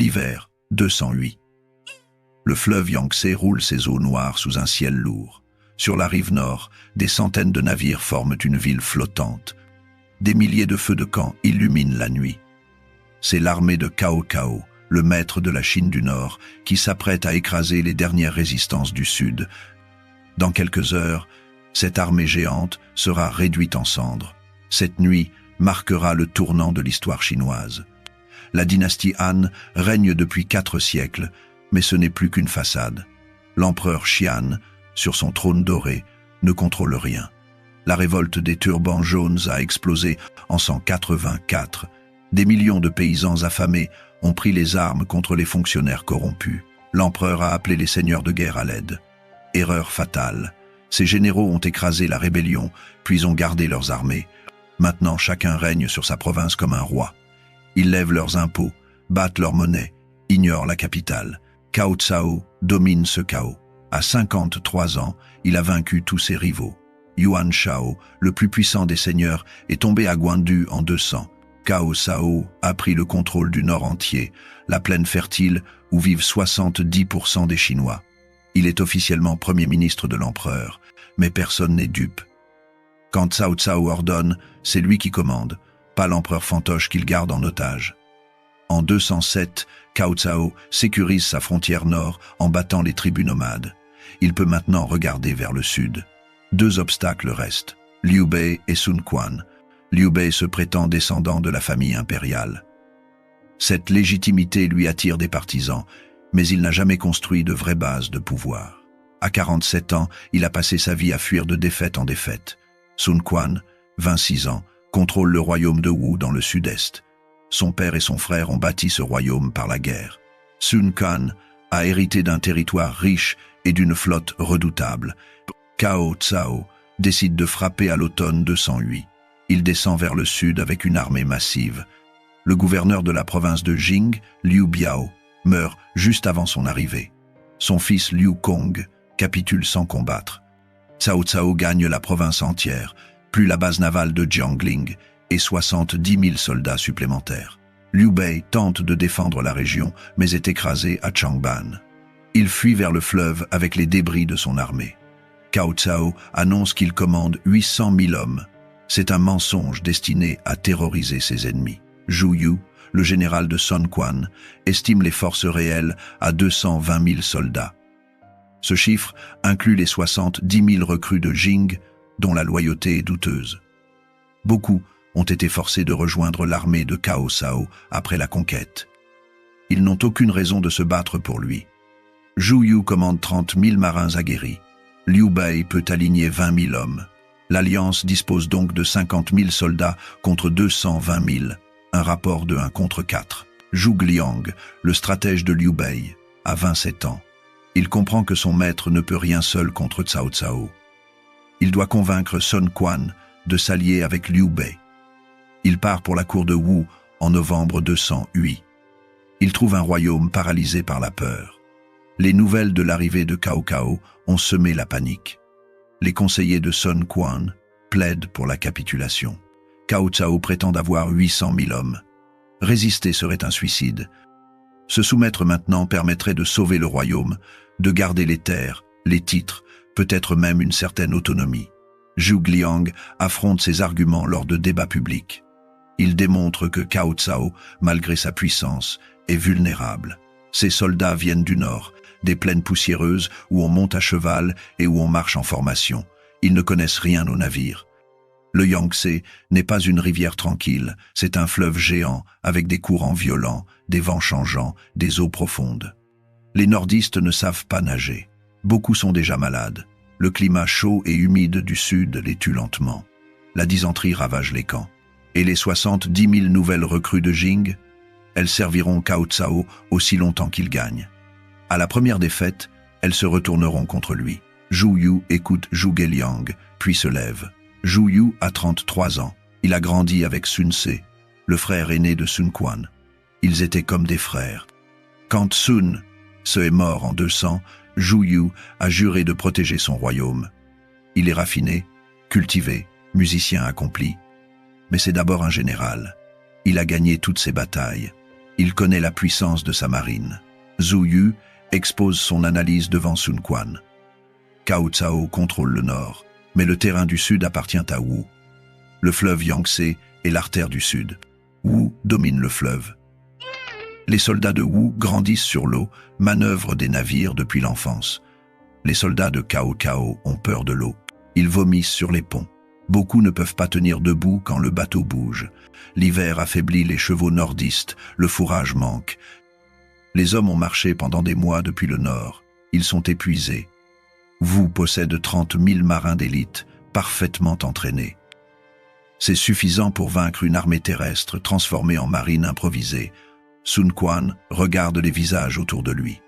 Hiver 208. Le fleuve Yangtze roule ses eaux noires sous un ciel lourd. Sur la rive nord, des centaines de navires forment une ville flottante. Des milliers de feux de camp illuminent la nuit. C'est l'armée de Cao Cao, le maître de la Chine du Nord, qui s'apprête à écraser les dernières résistances du Sud. Dans quelques heures, cette armée géante sera réduite en cendres. Cette nuit marquera le tournant de l'histoire chinoise. La dynastie Han règne depuis 4 siècles, mais ce n'est plus qu'une façade. L'empereur Xian, sur son trône doré, ne contrôle rien. La révolte des turbans jaunes a explosé en 184. Des millions de paysans affamés ont pris les armes contre les fonctionnaires corrompus. L'empereur a appelé les seigneurs de guerre à l'aide. Erreur fatale. Ces généraux ont écrasé la rébellion, puis ont gardé leurs armées. Maintenant, chacun règne sur sa province comme un roi. Ils lèvent leurs impôts, battent leur monnaie, ignorent la capitale. Cao Cao domine ce chaos. À 53 ans, il a vaincu tous ses rivaux. Yuan Shao, le plus puissant des seigneurs, est tombé à Guandu en 200. Cao Cao a pris le contrôle du nord entier, la plaine fertile où vivent 70% des Chinois. Il est officiellement premier ministre de l'empereur, mais personne n'est dupe. Quand Cao Cao ordonne, c'est lui qui commande, pas l'empereur fantoche qu'il garde en otage. En 207, Cao Cao sécurise sa frontière nord en battant les tribus nomades. Il peut maintenant regarder vers le sud. 2 obstacles restent, Liu Bei et Sun Quan. Liu Bei se prétend descendant de la famille impériale. Cette légitimité lui attire des partisans, mais il n'a jamais construit de vraie base de pouvoir. À 47 ans, il a passé sa vie à fuir de défaite en défaite. Sun Quan, 26 ans, contrôle le royaume de Wu dans le sud-est. Son père et son frère ont bâti ce royaume par la guerre. Sun Quan a hérité d'un territoire riche et d'une flotte redoutable. Cao Cao décide de frapper à l'automne 208. Il descend vers le sud avec une armée massive. Le gouverneur de la province de Jing, Liu Biao, meurt juste avant son arrivée. Son fils Liu Kong capitule sans combattre. Cao Cao gagne la province entière, plus la base navale de Jiangling et 70 000 soldats supplémentaires. Liu Bei tente de défendre la région, mais est écrasé à Changban. Il fuit vers le fleuve avec les débris de son armée. Cao Cao annonce qu'il commande 800 000 hommes. C'est un mensonge destiné à terroriser ses ennemis. Zhu Yu, le général de Sun Quan, estime les forces réelles à 220 000 soldats. Ce chiffre inclut les 70 000 recrues de Jing, dont la loyauté est douteuse. Beaucoup ont été forcés de rejoindre l'armée de Cao Cao après la conquête. Ils n'ont aucune raison de se battre pour lui. Zhu Yu commande 30 000 marins aguerris. Liu Bei peut aligner 20 000 hommes. L'Alliance dispose donc de 50 000 soldats contre 220 000, un rapport de 1 contre 4. Zhuge Liang, le stratège de Liu Bei, a 27 ans. Il comprend que son maître ne peut rien seul contre Cao Cao. Il doit convaincre Sun Quan de s'allier avec Liu Bei. Il part pour la cour de Wu en novembre 208. Il trouve un royaume paralysé par la peur. Les nouvelles de l'arrivée de Cao Cao ont semé la panique. Les conseillers de Sun Quan plaident pour la capitulation. Cao Cao prétend avoir 800 000 hommes. Résister serait un suicide. Se soumettre maintenant permettrait de sauver le royaume, de garder les terres, les titres, peut-être même une certaine autonomie. Zhuge Liang affronte ses arguments lors de débats publics. Il démontre que Cao Cao, malgré sa puissance, est vulnérable. Ses soldats viennent du nord, des plaines poussiéreuses où on monte à cheval et où on marche en formation. Ils ne connaissent rien aux navires. Le Yangtze n'est pas une rivière tranquille, c'est un fleuve géant avec des courants violents, des vents changeants, des eaux profondes. Les nordistes ne savent pas nager. Beaucoup sont déjà malades. Le climat chaud et humide du sud les tue lentement. La dysenterie ravage les camps. Et les 70 000 nouvelles recrues de Jing, elles serviront Cao Cao aussi longtemps qu'il gagne. À la première défaite, elles se retourneront contre lui. Zhu Yu écoute Zhuge Liang, puis se lève. Zhu Yu a 33 ans. Il a grandi avec Sun Ce, le frère aîné de Sun Quan. Ils étaient comme des frères. Quand Sun Ce est mort en 200, Zhu Yu a juré de protéger son royaume. Il est raffiné, cultivé, musicien accompli. Mais c'est d'abord un général. Il a gagné toutes ses batailles. Il connaît la puissance de sa marine. Zhu Yu expose son analyse devant Sun Quan. Cao Cao contrôle le nord, mais le terrain du sud appartient à Wu. Le fleuve Yangtze est l'artère du sud. Wu domine le fleuve. Les soldats de Wu grandissent sur l'eau, manœuvrent des navires depuis l'enfance. Les soldats de Cao Cao ont peur de l'eau. Ils vomissent sur les ponts. Beaucoup ne peuvent pas tenir debout quand le bateau bouge. L'hiver affaiblit les chevaux nordistes, le fourrage manque. Les hommes ont marché pendant des mois depuis le nord. Ils sont épuisés. Wu possède 30 000 marins d'élite, parfaitement entraînés. C'est suffisant pour vaincre une armée terrestre transformée en marine improvisée. Sun Quan regarde les visages autour de lui.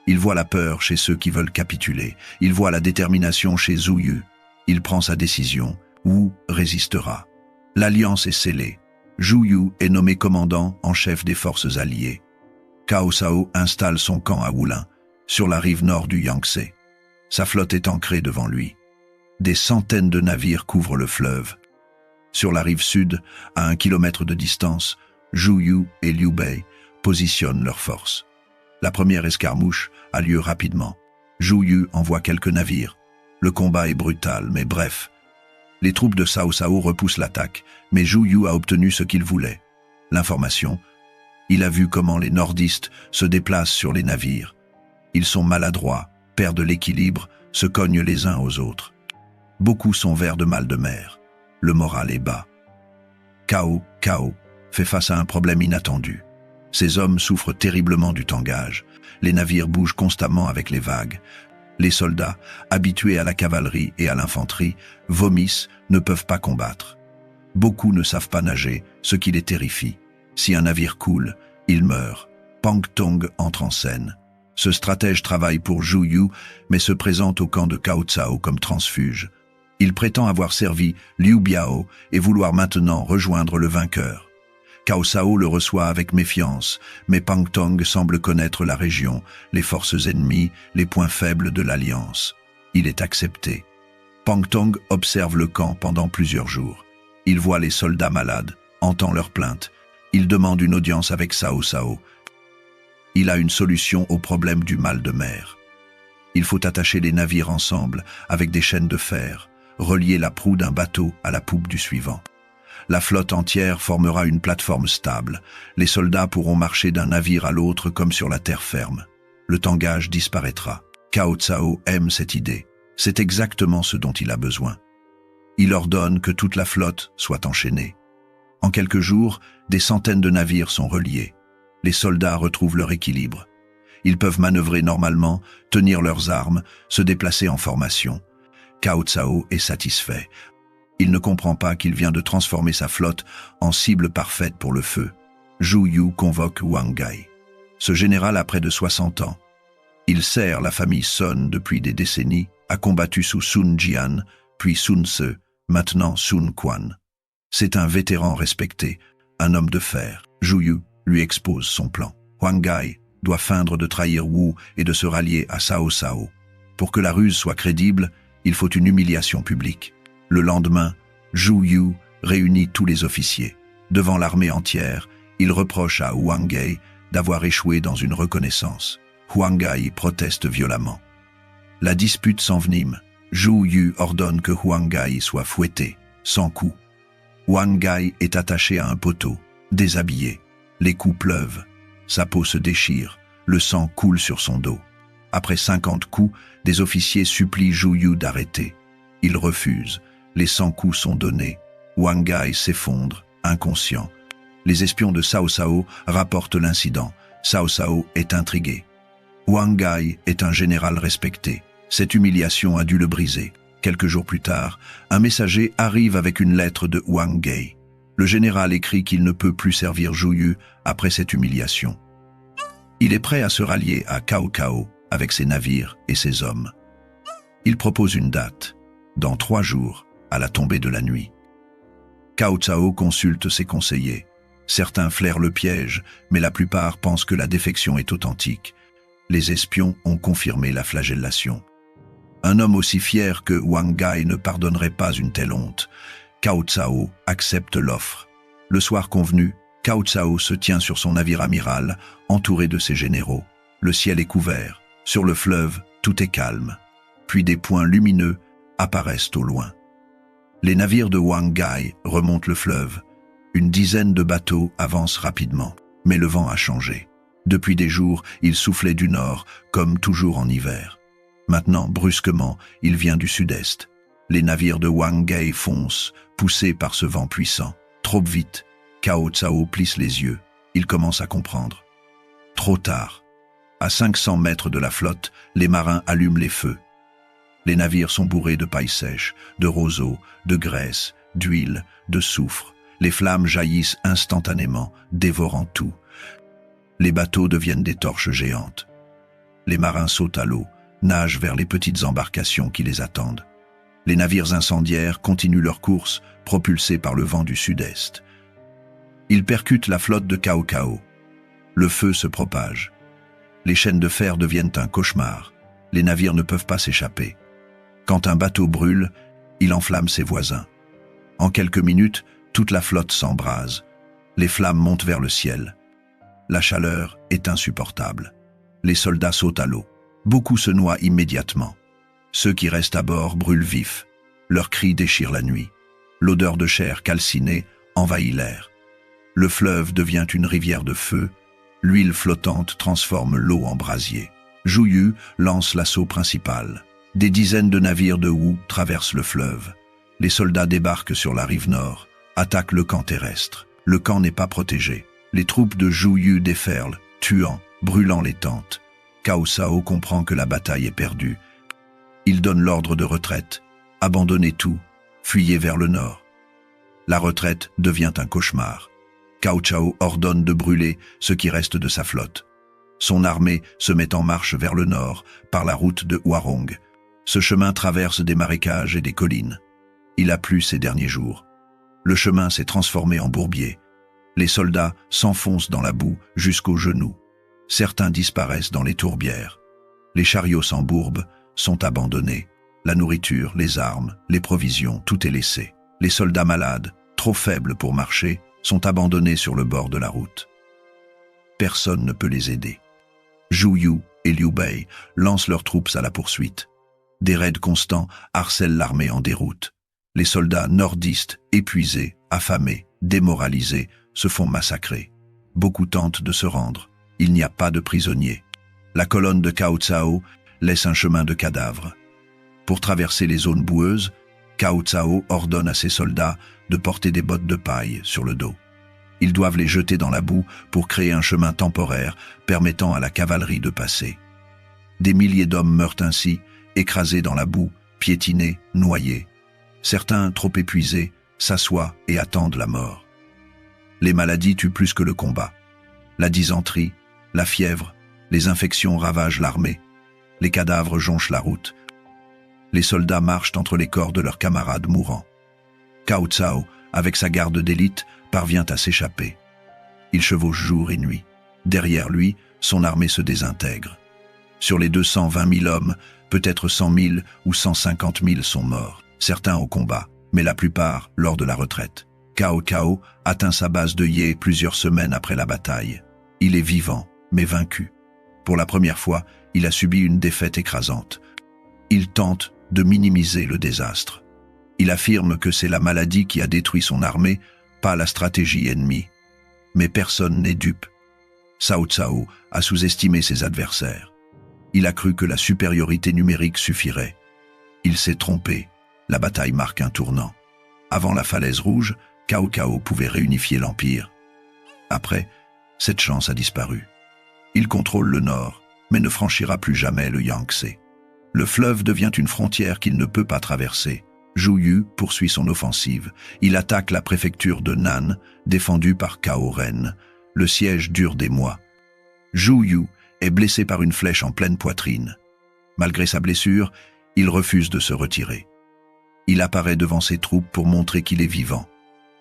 Il voit la peur chez ceux qui veulent capituler. Il voit la détermination chez Zhu Yu. Il prend sa décision. Wu résistera. L'alliance est scellée. Zhu Yu est nommé commandant en chef des forces alliées. Cao Cao installe son camp à Wulin, sur la rive nord du Yangtze. Sa flotte est ancrée devant lui. Des centaines de navires couvrent le fleuve. Sur la rive sud, à 1 kilomètre de distance, Zhu Yu et Liu Bei positionnent leurs forces. La première escarmouche a lieu rapidement. Zhu Yu envoie quelques navires. Le combat est brutal, mais bref. Les troupes de Cao Cao repoussent l'attaque, mais Zhu Yu a obtenu ce qu'il voulait. L'information. Il a vu comment les nordistes se déplacent sur les navires. Ils sont maladroits, perdent l'équilibre, se cognent les uns aux autres. Beaucoup sont verts de mal de mer. Le moral est bas. Cao Cao fait face à un problème inattendu. Ses hommes souffrent terriblement du tangage. Les navires bougent constamment avec les vagues. Les soldats, habitués à la cavalerie et à l'infanterie, vomissent, ne peuvent pas combattre. Beaucoup ne savent pas nager, ce qui les terrifie. Si un navire coule, il meurt. Pang Tong entre en scène. Ce stratège travaille pour Zhu Yu, mais se présente au camp de Cao Cao comme transfuge. Il prétend avoir servi Liu Biao et vouloir maintenant rejoindre le vainqueur. Cao Cao le reçoit avec méfiance, mais Pang Tong semble connaître la région, les forces ennemies, les points faibles de l'alliance. Il est accepté. Pang Tong observe le camp pendant plusieurs jours. Il voit les soldats malades, entend leurs plaintes. Il demande une audience avec Cao Cao. Il a une solution au problème du mal de mer. Il faut attacher les navires ensemble avec des chaînes de fer, relier la proue d'un bateau à la poupe du suivant. La flotte entière formera une plateforme stable. Les soldats pourront marcher d'un navire à l'autre comme sur la terre ferme. Le tangage disparaîtra. Cao Cao aime cette idée. C'est exactement ce dont il a besoin. Il ordonne que toute la flotte soit enchaînée. En quelques jours, des centaines de navires sont reliés. Les soldats retrouvent leur équilibre. Ils peuvent manœuvrer normalement, tenir leurs armes, se déplacer en formation. Cao Cao est satisfait. Il ne comprend pas qu'il vient de transformer sa flotte en cible parfaite pour le feu. Zhu Yu convoque Wang Gai. Ce général a près de 60 ans. Il sert la famille Sun depuis des décennies, a combattu sous Sun Jian, puis Sun Ce, maintenant Sun Quan. C'est un vétéran respecté, un homme de fer. Zhu Yu lui expose son plan. Wang Gai doit feindre de trahir Wu et de se rallier à Cao Cao. Pour que la ruse soit crédible, il faut une humiliation publique. Le lendemain, Zhu Yu réunit tous les officiers. Devant l'armée entière, il reproche à Wang Gai d'avoir échoué dans une reconnaissance. Wang Gai proteste violemment. La dispute s'envenime. Zhu Yu ordonne que Wang Gai soit fouetté, sans coups. Wang Gai est attaché à un poteau, déshabillé. Les coups pleuvent. Sa peau se déchire. Le sang coule sur son dos. Après 50 coups, des officiers supplient Zhu Yu d'arrêter. Il refuse. Les 100 coups sont donnés. Wang Gai s'effondre, inconscient. Les espions de Cao Cao rapportent l'incident. Cao Cao est intrigué. Wang Gai est un général respecté. Cette humiliation a dû le briser. Quelques jours plus tard, un messager arrive avec une lettre de Wang Gai. Le général écrit qu'il ne peut plus servir Zhu Yu après cette humiliation. Il est prêt à se rallier à Cao Cao avec ses navires et ses hommes. Il propose une date, dans 3 jours, à la tombée de la nuit. Cao Cao consulte ses conseillers. Certains flairent le piège, mais la plupart pensent que la défection est authentique. Les espions ont confirmé la flagellation. Un homme aussi fier que Wang Gai ne pardonnerait pas une telle honte. Cao Cao accepte l'offre. Le soir convenu, Cao Cao se tient sur son navire amiral, entouré de ses généraux. Le ciel est couvert. Sur le fleuve, tout est calme. Puis des points lumineux apparaissent au loin. Les navires de Wang Gai remontent le fleuve. Une dizaine de bateaux avancent rapidement. Mais le vent a changé. Depuis des jours, il soufflait du nord, comme toujours en hiver. Maintenant, brusquement, il vient du sud-est. Les navires de Wang Gai foncent, poussés par ce vent puissant. Trop vite, Cao Cao plisse les yeux. Il commence à comprendre. Trop tard. À 500 mètres de la flotte, les marins allument les feux. Les navires sont bourrés de paille sèche, de roseaux, de graisse, d'huile, de soufre. Les flammes jaillissent instantanément, dévorant tout. Les bateaux deviennent des torches géantes. Les marins sautent à l'eau, nagent vers les petites embarcations qui les attendent. Les navires incendiaires continuent leur course, propulsés par le vent du sud-est. Ils percutent la flotte de Cao Cao. Le feu se propage. Les chaînes de fer deviennent un cauchemar. Les navires ne peuvent pas s'échapper. Quand un bateau brûle, il enflamme ses voisins. En quelques minutes, toute la flotte s'embrase. Les flammes montent vers le ciel. La chaleur est insupportable. Les soldats sautent à l'eau. Beaucoup se noient immédiatement. Ceux qui restent à bord brûlent vifs. Leurs cris déchirent la nuit. L'odeur de chair calcinée envahit l'air. Le fleuve devient une rivière de feu. L'huile flottante transforme l'eau en brasier. Zhou Yu lance l'assaut principal. Des dizaines de navires de Wu traversent le fleuve. Les soldats débarquent sur la rive nord, attaquent le camp terrestre. Le camp n'est pas protégé. Les troupes de Zhou Yu déferlent, tuant, brûlant les tentes. Cao Cao comprend que la bataille est perdue. Il donne l'ordre de retraite. Abandonnez tout, fuyez vers le nord. La retraite devient un cauchemar. Cao Cao ordonne de brûler ce qui reste de sa flotte. Son armée se met en marche vers le nord, par la route de Huarong. Ce chemin traverse des marécages et des collines. Il a plu ces derniers jours. Le chemin s'est transformé en bourbier. Les soldats s'enfoncent dans la boue jusqu'aux genoux. Certains disparaissent dans les tourbières. Les chariots s'embourbent, sont abandonnés. La nourriture, les armes, les provisions, tout est laissé. Les soldats malades, trop faibles pour marcher, sont abandonnés sur le bord de la route. Personne ne peut les aider. Zhou Yu et Liu Bei lancent leurs troupes à la poursuite. Des raids constants harcèlent l'armée en déroute. Les soldats nordistes, épuisés, affamés, démoralisés, se font massacrer. Beaucoup tentent de se rendre. Il n'y a pas de prisonniers. La colonne de Cao Cao laisse un chemin de cadavres. Pour traverser les zones boueuses, Cao Cao ordonne à ses soldats de porter des bottes de paille sur le dos. Ils doivent les jeter dans la boue pour créer un chemin temporaire permettant à la cavalerie de passer. Des milliers d'hommes meurent ainsi, écrasés dans la boue, piétinés, noyés. Certains, trop épuisés, s'assoient et attendent la mort. Les maladies tuent plus que le combat. La dysenterie, la fièvre, les infections ravagent l'armée. Les cadavres jonchent la route. Les soldats marchent entre les corps de leurs camarades mourants. Cao Cao, avec sa garde d'élite, parvient à s'échapper. Il chevauche jour et nuit. Derrière lui, son armée se désintègre. Sur les 220 000 hommes, peut-être 100 000 ou 150 000 sont morts, certains au combat, mais la plupart lors de la retraite. Cao Cao atteint sa base de Ye plusieurs semaines après la bataille. Il est vivant, mais vaincu. Pour la première fois, il a subi une défaite écrasante. Il tente de minimiser le désastre. Il affirme que c'est la maladie qui a détruit son armée, pas la stratégie ennemie. Mais personne n'est dupe. Cao Cao a sous-estimé ses adversaires. Il a cru que la supériorité numérique suffirait. Il s'est trompé. La bataille marque un tournant. Avant la falaise rouge, Cao Cao pouvait réunifier l'Empire. Après, cette chance a disparu. Il contrôle le nord, mais ne franchira plus jamais le Yangtze. Le fleuve devient une frontière qu'il ne peut pas traverser. Zhou Yu poursuit son offensive. Il attaque la préfecture de Nan, défendue par Cao Ren. Le siège dure des mois. Zhou Yu est blessé par une flèche en pleine poitrine. Malgré sa blessure, il refuse de se retirer. Il apparaît devant ses troupes pour montrer qu'il est vivant.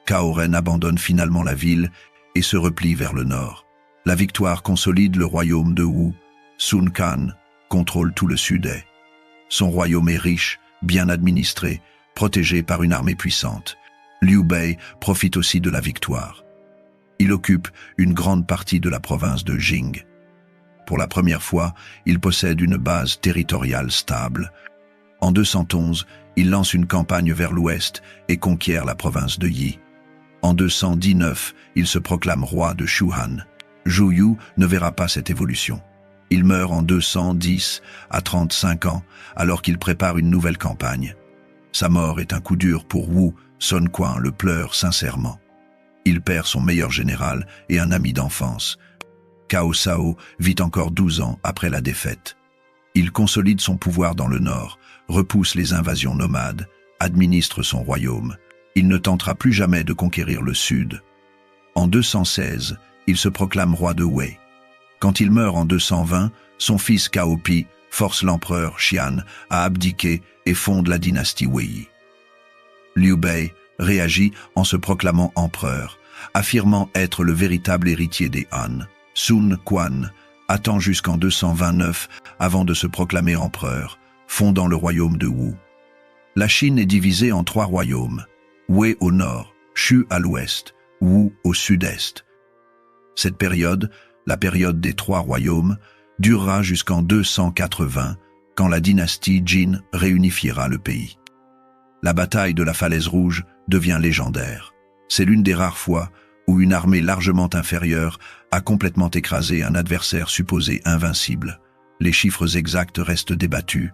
Cao Ren abandonne finalement la ville et se replie vers le nord. La victoire consolide le royaume de Wu. Sun Quan contrôle tout le sud-est. Son royaume est riche, bien administré, protégé par une armée puissante. Liu Bei profite aussi de la victoire. Il occupe une grande partie de la province de Jing. Pour la première fois, il possède une base territoriale stable. En 211, il lance une campagne vers l'ouest et conquiert la province de Yi. En 219, il se proclame roi de Shuhan. Zhou Yu ne verra pas cette évolution. Il meurt en 210, à 35 ans, alors qu'il prépare une nouvelle campagne. Sa mort est un coup dur pour Wu, Sun Quan le pleure sincèrement. Il perd son meilleur général et un ami d'enfance. Cao Cao vit encore 12 ans après la défaite. Il consolide son pouvoir dans le nord, repousse les invasions nomades, administre son royaume. Il ne tentera plus jamais de conquérir le sud. En 216, il se proclame roi de Wei. Quand il meurt en 220, son fils Cao Pi force l'empereur Xian à abdiquer et fonde la dynastie Wei. Liu Bei réagit en se proclamant empereur, affirmant être le véritable héritier des Han. Sun Quan attend jusqu'en 229 avant de se proclamer empereur, fondant le royaume de Wu. La Chine est divisée en 3 royaumes, Wei au nord, Shu à l'ouest, Wu au sud-est. Cette période, la période des 3 royaumes, durera jusqu'en 280, quand la dynastie Jin réunifiera le pays. La bataille de la Falaise Rouge devient légendaire. C'est l'une des rares fois où une armée largement inférieure a complètement écrasé un adversaire supposé invincible. Les chiffres exacts restent débattus.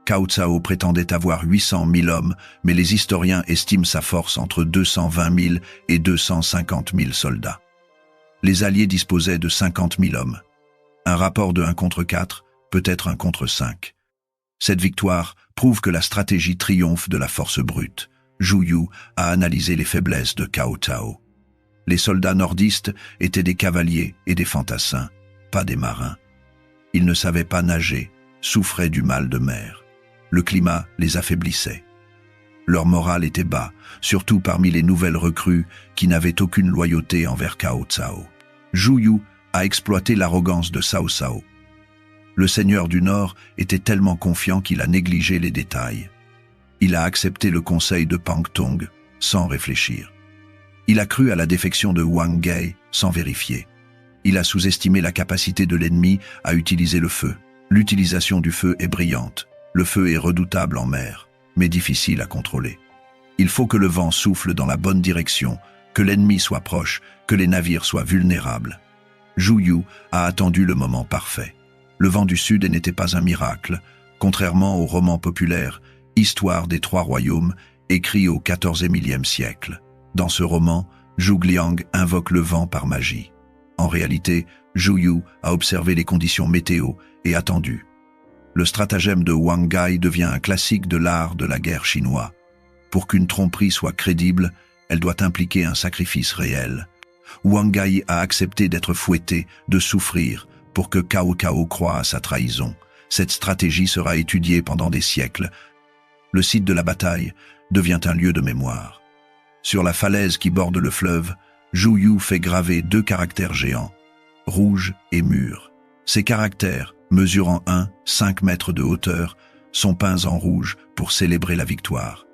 Cao Cao prétendait avoir 800 000 hommes, mais les historiens estiment sa force entre 220 000 et 250 000 soldats. Les Alliés disposaient de 50 000 hommes. Un rapport de 1 contre 4, peut-être 1 contre 5. Cette victoire prouve que la stratégie triomphe de la force brute. Zhou Yu a analysé les faiblesses de Cao Cao. Les soldats nordistes étaient des cavaliers et des fantassins, pas des marins. Ils ne savaient pas nager, souffraient du mal de mer. Le climat les affaiblissait. Leur moral était bas, surtout parmi les nouvelles recrues qui n'avaient aucune loyauté envers Cao Cao. Zhou Yu a exploité l'arrogance de Cao Cao. Le seigneur du Nord était tellement confiant qu'il a négligé les détails. Il a accepté le conseil de Pang Tong sans réfléchir. Il a cru à la défection de Wang Gai sans vérifier. Il a sous-estimé la capacité de l'ennemi à utiliser le feu. L'utilisation du feu est brillante. Le feu est redoutable en mer, mais difficile à contrôler. Il faut que le vent souffle dans la bonne direction, que l'ennemi soit proche, que les navires soient vulnérables. Zhou Yu a attendu le moment parfait. Le vent du sud n'était pas un miracle, contrairement au roman populaire « Histoire des 3 royaumes » écrit au XIVe siècle. Dans ce roman, Zhuge Liang invoque le vent par magie. En réalité, Zhou Yu a observé les conditions météo et attendu. Le stratagème de Wang Gai devient un classique de l'art de la guerre chinois. Pour qu'une tromperie soit crédible, elle doit impliquer un sacrifice réel. Wang Gai a accepté d'être fouetté, de souffrir, pour que Cao Cao croie à sa trahison. Cette stratégie sera étudiée pendant des siècles. Le site de la bataille devient un lieu de mémoire. Sur la falaise qui borde le fleuve, Zhou Yu fait graver 2 caractères géants, rouge et mûr. Ces caractères, mesurant 5 mètres de hauteur, sont peints en rouge pour célébrer la victoire.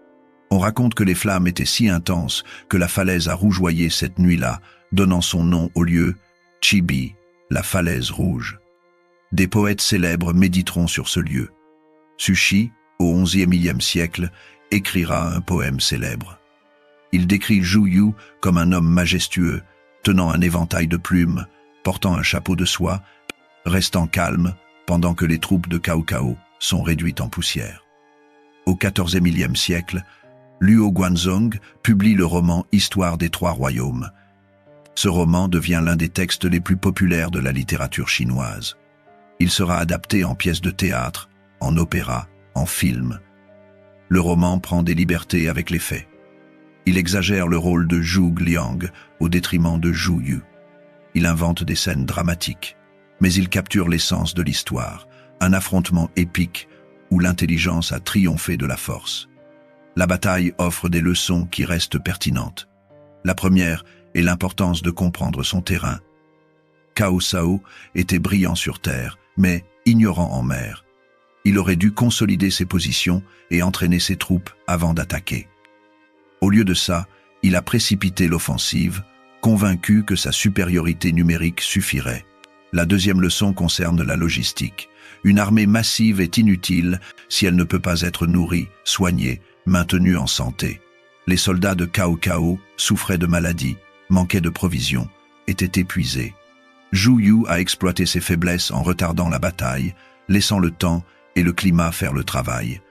On raconte que les flammes étaient si intenses que la falaise a rougeoyé cette nuit-là, donnant son nom au lieu Chibi, la falaise rouge. Des poètes célèbres méditeront sur ce lieu. Sushi, au XIe siècle, écrira un poème célèbre. Il décrit Zhou Yu comme un homme majestueux, tenant un éventail de plumes, portant un chapeau de soie, restant calme pendant que les troupes de Cao Cao sont réduites en poussière. Au XIVe siècle, Luo Guanzong publie le roman Histoire des 3 royaumes. Ce roman devient l'un des textes les plus populaires de la littérature chinoise. Il sera adapté en pièces de théâtre, en opéra, en film. Le roman prend des libertés avec les faits. Il exagère le rôle de Zhuge Liang au détriment de Zhou Yu. Il invente des scènes dramatiques, mais il capture l'essence de l'histoire, un affrontement épique où l'intelligence a triomphé de la force. La bataille offre des leçons qui restent pertinentes. La première est l'importance de comprendre son terrain. Cao Cao était brillant sur terre, mais ignorant en mer. Il aurait dû consolider ses positions et entraîner ses troupes avant d'attaquer. Au lieu de ça, il a précipité l'offensive, convaincu que sa supériorité numérique suffirait. La deuxième leçon concerne la logistique. Une armée massive est inutile si elle ne peut pas être nourrie, soignée, maintenue en santé. Les soldats de Cao Cao souffraient de maladies, manquaient de provisions, étaient épuisés. Zhu Yu a exploité ses faiblesses en retardant la bataille, laissant le temps et le climat faire le travail.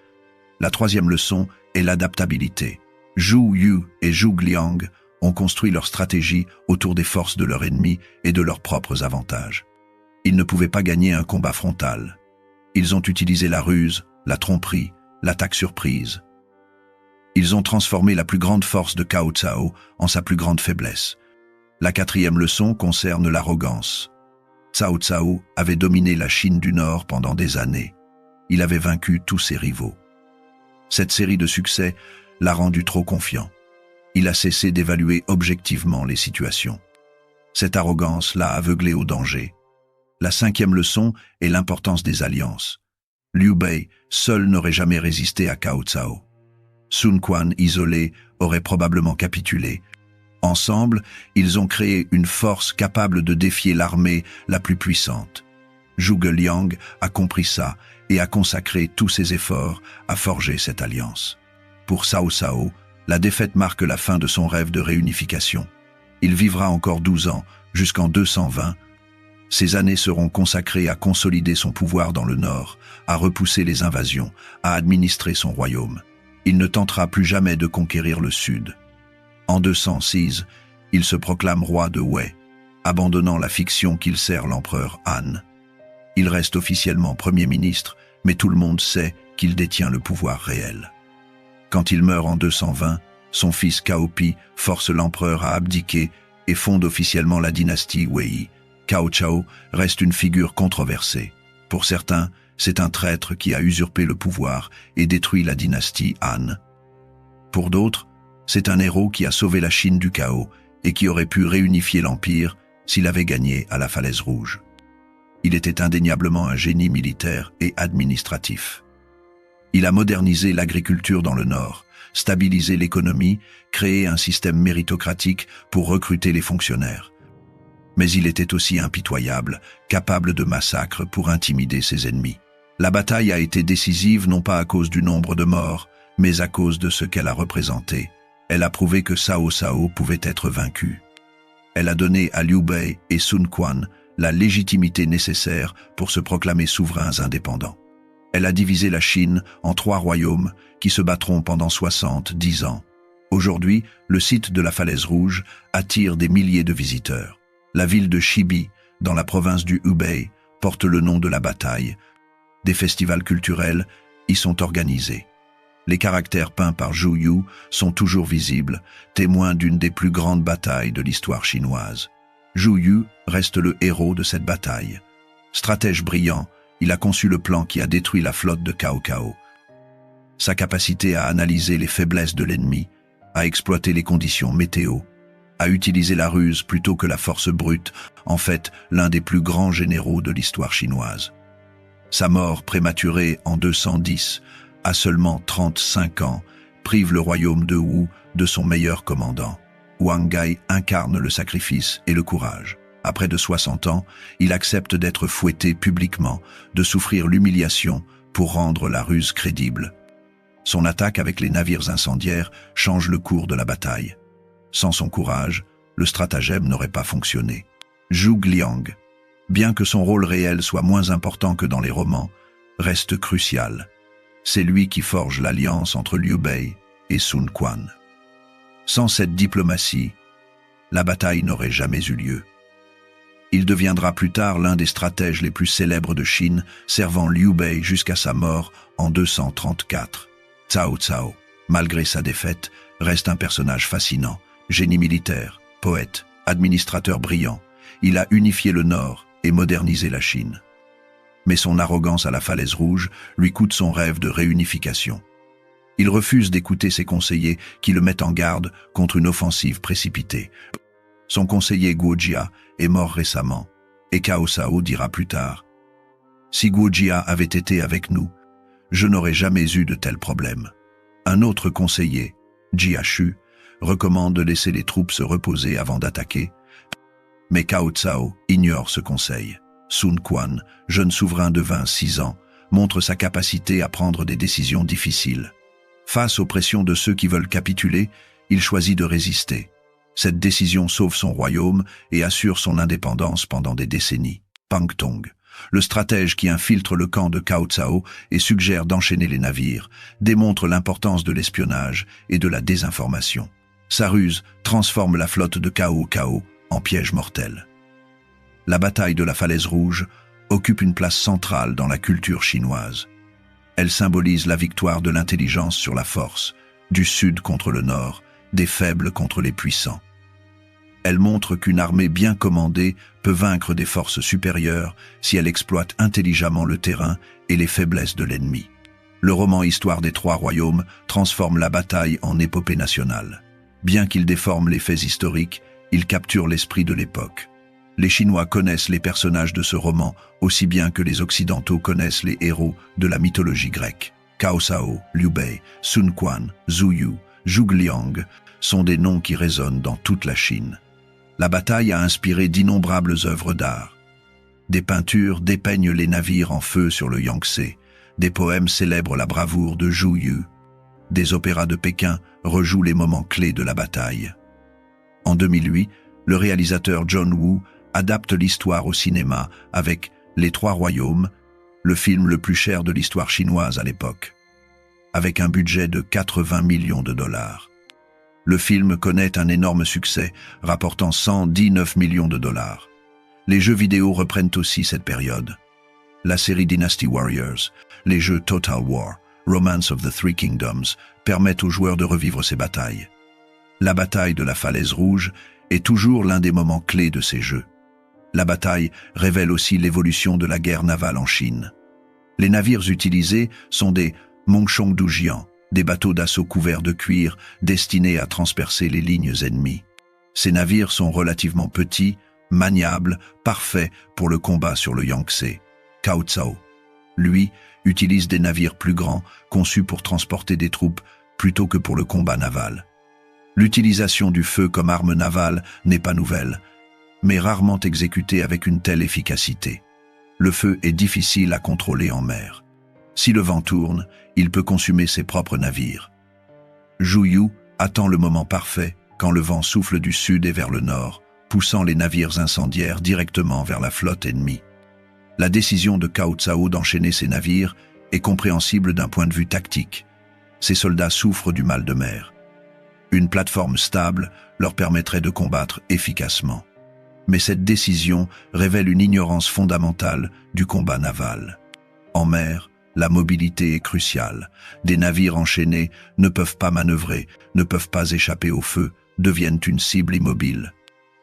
La troisième leçon est l'adaptabilité. Zhu Yu et Zhuge Liang ont construit leur stratégie autour des forces de leur ennemi et de leurs propres avantages. Ils ne pouvaient pas gagner un combat frontal. Ils ont utilisé la ruse, la tromperie, l'attaque surprise. Ils ont transformé la plus grande force de Cao Cao en sa plus grande faiblesse. La quatrième leçon concerne l'arrogance. Cao Cao avait dominé la Chine du Nord pendant des années. Il avait vaincu tous ses rivaux. Cette série de succès l'a rendu trop confiant. Il a cessé d'évaluer objectivement les situations. Cette arrogance l'a aveuglé au danger. La cinquième leçon est l'importance des alliances. Liu Bei seul n'aurait jamais résisté à Cao Cao. Sun Quan, isolé, aurait probablement capitulé. Ensemble, ils ont créé une force capable de défier l'armée la plus puissante. Zhuge Liang a compris ça et a consacré tous ses efforts à forger cette alliance. Pour Cao Cao, la défaite marque la fin de son rêve de réunification. Il vivra encore 12 ans, jusqu'en 220. Ces années seront consacrées à consolider son pouvoir dans le Nord, à repousser les invasions, à administrer son royaume. Il ne tentera plus jamais de conquérir le Sud. En 206, il se proclame roi de Wei, abandonnant la fiction qu'il sert l'empereur Han. Il reste officiellement Premier ministre, mais tout le monde sait qu'il détient le pouvoir réel. Quand il meurt en 220, son fils Cao Pi force l'empereur à abdiquer et fonde officiellement la dynastie Wei. Cao Cao reste une figure controversée. Pour certains, c'est un traître qui a usurpé le pouvoir et détruit la dynastie Han. Pour d'autres, c'est un héros qui a sauvé la Chine du chaos et qui aurait pu réunifier l'Empire s'il avait gagné à la Falaise Rouge. Il était indéniablement un génie militaire et administratif. Il a modernisé l'agriculture dans le Nord, stabilisé l'économie, créé un système méritocratique pour recruter les fonctionnaires. Mais il était aussi impitoyable, capable de massacres pour intimider ses ennemis. La bataille a été décisive non pas à cause du nombre de morts, mais à cause de ce qu'elle a représenté. Elle a prouvé que Cao Cao pouvait être vaincu. Elle a donné à Liu Bei et Sun Quan la légitimité nécessaire pour se proclamer souverains indépendants. Elle a divisé la Chine en 3 royaumes qui se battront pendant 70 ans. Aujourd'hui, le site de la Falaise Rouge attire des milliers de visiteurs. La ville de Shibi, dans la province du Hubei, porte le nom de la bataille. Des festivals culturels y sont organisés. Les caractères peints par Zhu Yu sont toujours visibles, témoins d'une des plus grandes batailles de l'histoire chinoise. Zhu Yu reste le héros de cette bataille. Stratège brillant, il a conçu le plan qui a détruit la flotte de Cao Cao. Sa capacité à analyser les faiblesses de l'ennemi, à exploiter les conditions météo, à utiliser la ruse plutôt que la force brute, en fait l'un des plus grands généraux de l'histoire chinoise. Sa mort prématurée en 210, à seulement 35 ans, prive le royaume de Wu de son meilleur commandant. Wang Gai incarne le sacrifice et le courage. À près de 60 ans, il accepte d'être fouetté publiquement, de souffrir l'humiliation pour rendre la ruse crédible. Son attaque avec les navires incendiaires change le cours de la bataille. Sans son courage, le stratagème n'aurait pas fonctionné. Zhuge Liang, bien que son rôle réel soit moins important que dans les romans, reste crucial. C'est lui qui forge l'alliance entre Liu Bei et Sun Quan. Sans cette diplomatie, la bataille n'aurait jamais eu lieu. Il deviendra plus tard l'un des stratèges les plus célèbres de Chine, servant Liu Bei jusqu'à sa mort en 234. Cao Cao, malgré sa défaite, reste un personnage fascinant, génie militaire, poète, administrateur brillant. Il a unifié le Nord et modernisé la Chine. Mais son arrogance à la Falaise Rouge lui coûte son rêve de réunification. Il refuse d'écouter ses conseillers qui le mettent en garde contre une offensive précipitée. Son conseiller Guo Jia est mort récemment, et Cao Cao dira plus tard « Si Guo Jia avait été avec nous, je n'aurais jamais eu de tels problèmes. » Un autre conseiller, Jia Shu, recommande de laisser les troupes se reposer avant d'attaquer. Mais Cao Cao ignore ce conseil. Sun Quan, jeune souverain de 26 ans, montre sa capacité à prendre des décisions difficiles. Face aux pressions de ceux qui veulent capituler, il choisit de résister. Cette décision sauve son royaume et assure son indépendance pendant des décennies. Pang Tong, le stratège qui infiltre le camp de Cao Cao et suggère d'enchaîner les navires, démontre l'importance de l'espionnage et de la désinformation. Sa ruse transforme la flotte de Cao Cao en piège mortel. La bataille de la Falaise Rouge occupe une place centrale dans la culture chinoise. Elle symbolise la victoire de l'intelligence sur la force, du sud contre le nord, des faibles contre les puissants. Elle montre qu'une armée bien commandée peut vaincre des forces supérieures si elle exploite intelligemment le terrain et les faiblesses de l'ennemi. Le roman Histoire des Trois Royaumes transforme la bataille en épopée nationale. Bien qu'il déforme les faits historiques, il capture l'esprit de l'époque. Les Chinois connaissent les personnages de ce roman aussi bien que les Occidentaux connaissent les héros de la mythologie grecque. Cao Cao, Liu Bei, Sun Quan, Zhu Yu, Zhuge Liang sont des noms qui résonnent dans toute la Chine. La bataille a inspiré d'innombrables œuvres d'art. Des peintures dépeignent les navires en feu sur le Yangtze, des poèmes célèbrent la bravoure de Zhu Yu, des opéras de Pékin rejouent les moments clés de la bataille. En 2008, le réalisateur John Woo adapte l'histoire au cinéma avec Les Trois Royaumes, le film le plus cher de l'histoire chinoise à l'époque, avec un budget de 80 millions de dollars. Le film connaît un énorme succès, rapportant 119 millions de dollars. Les jeux vidéo reprennent aussi cette période. La série Dynasty Warriors, les jeux Total War, Romance of the Three Kingdoms permettent aux joueurs de revivre ces batailles. La bataille de la Falaise Rouge est toujours l'un des moments clés de ces jeux. La bataille révèle aussi l'évolution de la guerre navale en Chine. Les navires utilisés sont des Mengchong-Doujian, des bateaux d'assaut couverts de cuir destinés à transpercer les lignes ennemies. Ces navires sont relativement petits, maniables, parfaits pour le combat sur le Yangtze. Cao Cao, lui, utilise des navires plus grands, conçus pour transporter des troupes plutôt que pour le combat naval. L'utilisation du feu comme arme navale n'est pas nouvelle, mais rarement exécutée avec une telle efficacité. Le feu est difficile à contrôler en mer. Si le vent tourne, il peut consumer ses propres navires. Zhu Yu attend le moment parfait quand le vent souffle du sud et vers le nord, poussant les navires incendiaires directement vers la flotte ennemie. La décision de Cao Cao d'enchaîner ses navires est compréhensible d'un point de vue tactique. Ses soldats souffrent du mal de mer. Une plateforme stable leur permettrait de combattre efficacement. Mais cette décision révèle une ignorance fondamentale du combat naval. En mer, la mobilité est cruciale. Des navires enchaînés ne peuvent pas manœuvrer, ne peuvent pas échapper au feu, deviennent une cible immobile.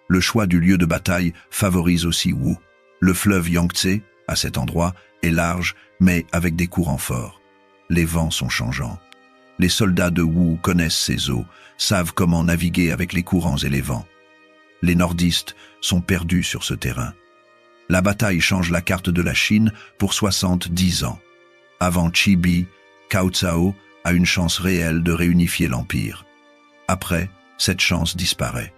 Le choix du lieu de bataille favorise aussi Wu. Le fleuve Yangtze, à cet endroit, est large, mais avec des courants forts. Les vents sont changeants. Les soldats de Wu connaissent ces eaux, savent comment naviguer avec les courants et les vents. Les nordistes sont perdus sur ce terrain. La bataille change la carte de la Chine pour 70 ans. Avant Chibi, Cao Cao a une chance réelle de réunifier l'empire. Après, cette chance disparaît.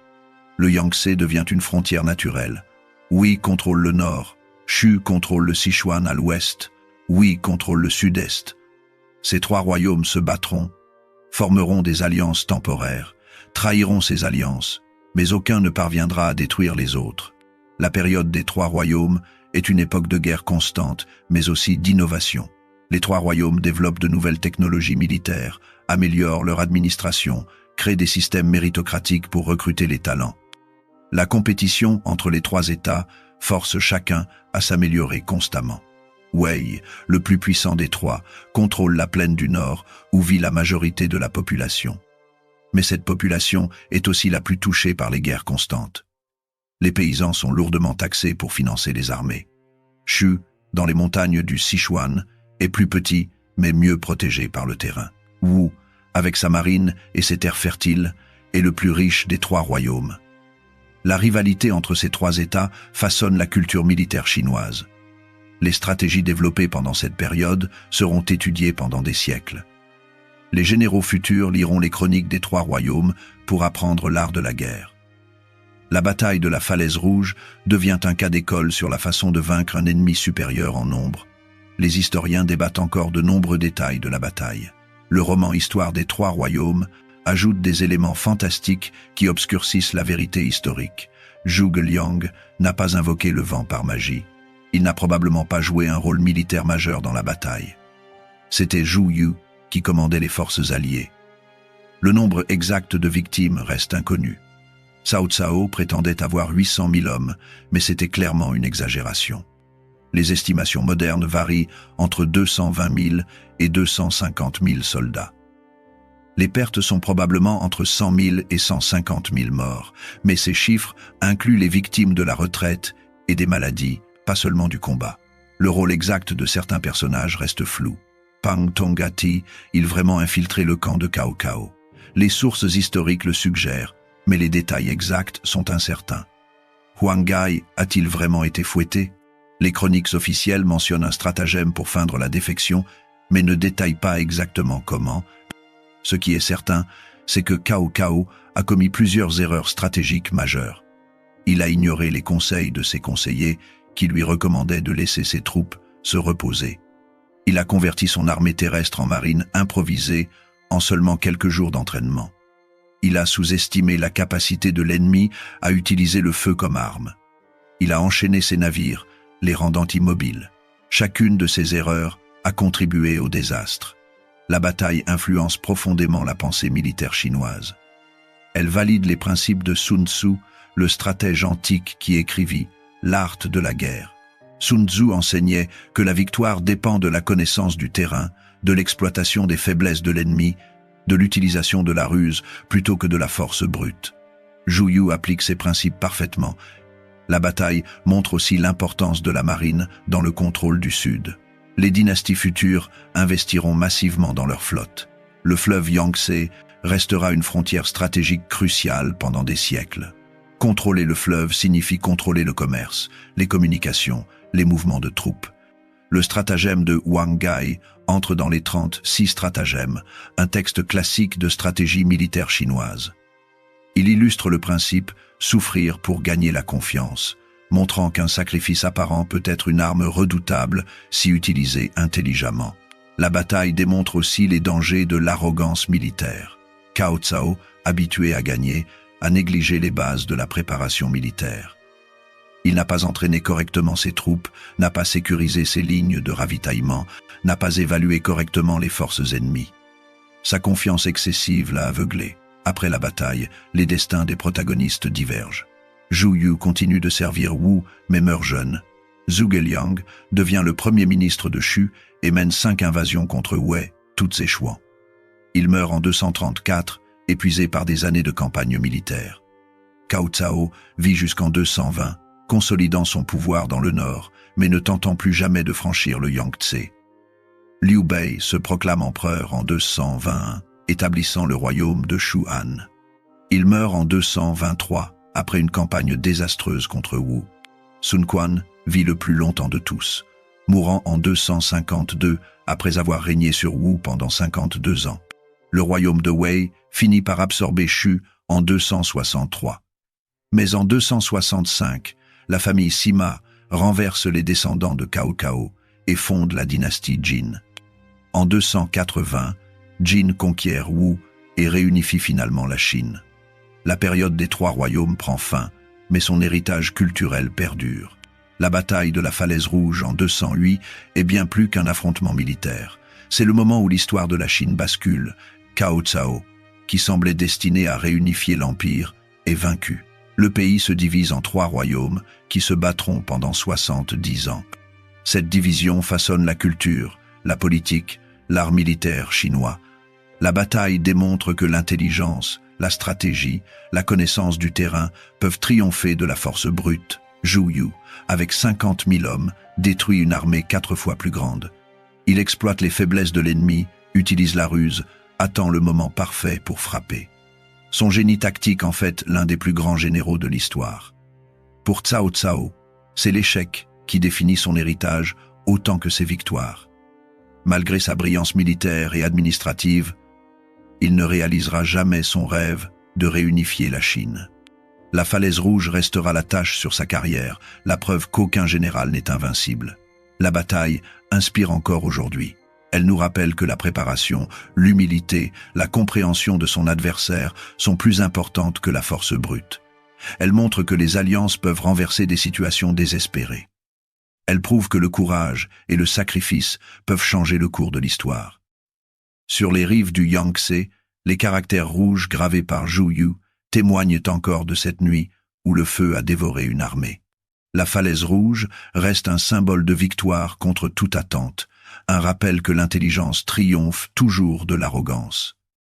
Le Yangtze devient une frontière naturelle. Wei contrôle le nord, Shu contrôle le Sichuan à l'ouest, Wei contrôle le sud-est. Ces trois royaumes se battront, formeront des alliances temporaires, trahiront ces alliances, mais aucun ne parviendra à détruire les autres. La période des trois royaumes est une époque de guerre constante, mais aussi d'innovation. Les trois royaumes développent de nouvelles technologies militaires, améliorent leur administration, créent des systèmes méritocratiques pour recruter les talents. La compétition entre les trois États force chacun à s'améliorer constamment. Wei, le plus puissant des trois, contrôle la plaine du Nord où vit la majorité de la population. Mais cette population est aussi la plus touchée par les guerres constantes. Les paysans sont lourdement taxés pour financer les armées. Shu, dans les montagnes du Sichuan, est plus petit mais mieux protégé par le terrain. Wu, avec sa marine et ses terres fertiles, est le plus riche des trois royaumes. La rivalité entre ces trois États façonne la culture militaire chinoise. Les stratégies développées pendant cette période seront étudiées pendant des siècles. Les généraux futurs liront les chroniques des trois royaumes pour apprendre l'art de la guerre. La bataille de la Falaise Rouge devient un cas d'école sur la façon de vaincre un ennemi supérieur en nombre. Les historiens débattent encore de nombreux détails de la bataille. Le roman Histoire des trois royaumes ajoute des éléments fantastiques qui obscurcissent la vérité historique. Zhuge Liang n'a pas invoqué le vent par magie. Il n'a probablement pas joué un rôle militaire majeur dans la bataille. C'était Zhu Yu qui commandait les forces alliées. Le nombre exact de victimes reste inconnu. Cao Cao prétendait avoir 800 000 hommes, mais c'était clairement une exagération. Les estimations modernes varient entre 220 000 et 250 000 soldats. Les pertes sont probablement entre 100 000 et 150 000 morts, mais ces chiffres incluent les victimes de la retraite et des maladies, pas seulement du combat. Le rôle exact de certains personnages reste flou. Pang Tongati a-t-il vraiment infiltré le camp de Cao Cao? Les sources historiques le suggèrent, mais les détails exacts sont incertains. Huang Gai a-t-il vraiment été fouetté? Les chroniques officielles mentionnent un stratagème pour feindre la défection, mais ne détaillent pas exactement comment. Ce qui est certain, c'est que Cao Cao a commis plusieurs erreurs stratégiques majeures. Il a ignoré les conseils de ses conseillers qui lui recommandaient de laisser ses troupes se reposer. Il a converti son armée terrestre en marine improvisée en seulement quelques jours d'entraînement. Il a sous-estimé la capacité de l'ennemi à utiliser le feu comme arme. Il a enchaîné ses navires, les rendant immobiles. Chacune de ces erreurs a contribué au désastre. La bataille influence profondément la pensée militaire chinoise. Elle valide les principes de Sun Tzu, le stratège antique qui écrivit « L'art de la guerre ». Sun Tzu enseignait que la victoire dépend de la connaissance du terrain, de l'exploitation des faiblesses de l'ennemi, de l'utilisation de la ruse plutôt que de la force brute. Zhu Yu applique ces principes parfaitement. La bataille montre aussi l'importance de la marine dans le contrôle du Sud. Les dynasties futures investiront massivement dans leur flotte. Le fleuve Yangtze restera une frontière stratégique cruciale pendant des siècles. Contrôler le fleuve signifie contrôler le commerce, les communications, les mouvements de troupes. Le stratagème de Huang Gai entre dans les 36 stratagèmes, un texte classique de stratégie militaire chinoise. Il illustre le principe « souffrir pour gagner la confiance », montrant qu'un sacrifice apparent peut être une arme redoutable si utilisée intelligemment. La bataille démontre aussi les dangers de l'arrogance militaire. Cao Cao, habitué à gagner, a négligé les bases de la préparation militaire. Il n'a pas entraîné correctement ses troupes, n'a pas sécurisé ses lignes de ravitaillement, n'a pas évalué correctement les forces ennemies. Sa confiance excessive l'a aveuglé. Après la bataille, les destins des protagonistes divergent. Zhu Yu continue de servir Wu, mais meurt jeune. Zhuge Liang devient le premier ministre de Shu et mène 5 invasions contre Wei, toutes échouant. Il meurt en 234, épuisé par des années de campagne militaire. Cao Cao vit jusqu'en 220, consolidant son pouvoir dans le nord, mais ne tentant plus jamais de franchir le Yangtze. Liu Bei se proclame empereur en 221, établissant le royaume de Shu'an. Il meurt en 223, après une campagne désastreuse contre Wu. Sun Quan vit le plus longtemps de tous, mourant en 252 après avoir régné sur Wu pendant 52 ans. Le royaume de Wei finit par absorber Shu en 263. Mais en 265, la famille Sima renverse les descendants de Cao Cao et fonde la dynastie Jin. En 280, Jin conquiert Wu et réunifie finalement la Chine. La période des trois royaumes prend fin, mais son héritage culturel perdure. La bataille de la Falaise Rouge en 208 est bien plus qu'un affrontement militaire. C'est le moment où l'histoire de la Chine bascule. Cao Cao, qui semblait destiné à réunifier l'Empire, est vaincu. Le pays se divise en 3 royaumes qui se battront pendant 70 ans. Cette division façonne la culture, la politique, l'art militaire chinois. La bataille démontre que l'intelligence, la stratégie, la connaissance du terrain peuvent triompher de la force brute. Zhu Yu, avec 50 000 hommes, détruit une armée 4 fois plus grande. Il exploite les faiblesses de l'ennemi, utilise la ruse, attend le moment parfait pour frapper. Son génie tactique en fait l'un des plus grands généraux de l'histoire. Pour Cao Cao, c'est l'échec qui définit son héritage autant que ses victoires. Malgré sa brillance militaire et administrative, il ne réalisera jamais son rêve de réunifier la Chine. La falaise rouge restera la tache sur sa carrière, la preuve qu'aucun général n'est invincible. La bataille inspire encore aujourd'hui. Elle nous rappelle que la préparation, l'humilité, la compréhension de son adversaire sont plus importantes que la force brute. Elle montre que les alliances peuvent renverser des situations désespérées. Elle prouve que le courage et le sacrifice peuvent changer le cours de l'histoire. Sur les rives du Yangtze, les caractères rouges gravés par Zhu Yu témoignent encore de cette nuit où le feu a dévoré une armée. La falaise rouge reste un symbole de victoire contre toute attente, un rappel que l'intelligence triomphe toujours de l'arrogance.